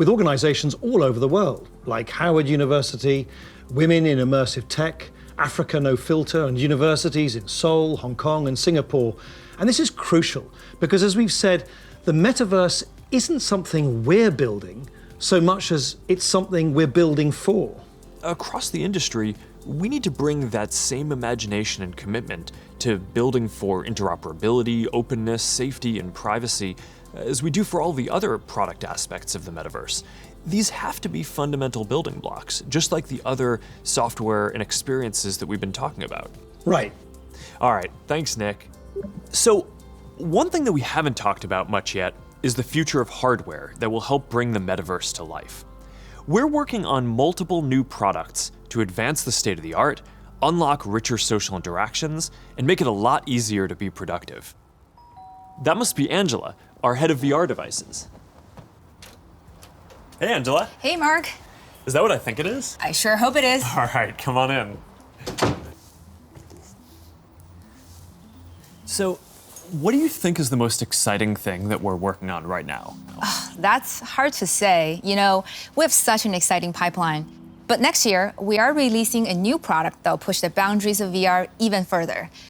with organizations all over the world, like Howard University, Women in Immersive Tech, Africa No Filter, and universities in Seoul, Hong Kong, and Singapore. And this is crucial because, as we've said, the metaverse isn't something we're building so much as it's something we're building for. Across the industry, we need to bring that same imagination and commitment to building for interoperability, openness, safety, and privacy as we do for all the other product aspects of the metaverse. These have to be fundamental building blocks, just like the other software and experiences that we've been talking about. Right. All right, thanks, Nick. So, one thing that we haven't talked about much yet is the future of hardware that will help bring the metaverse to life. We're working on multiple new products to advance the state of the art, unlock richer social interactions, and make it a lot easier to be productive. That must be Angela, our head of VR devices. Hey, Angela. Hey, Mark. Is that what I think it is? I sure hope it is. All right, come on in. So, what do you think is the most exciting thing that we're working on right now? That's hard to say. You know, we have such an exciting pipeline. But next year, we are releasing a new product that will push the boundaries of VR even further.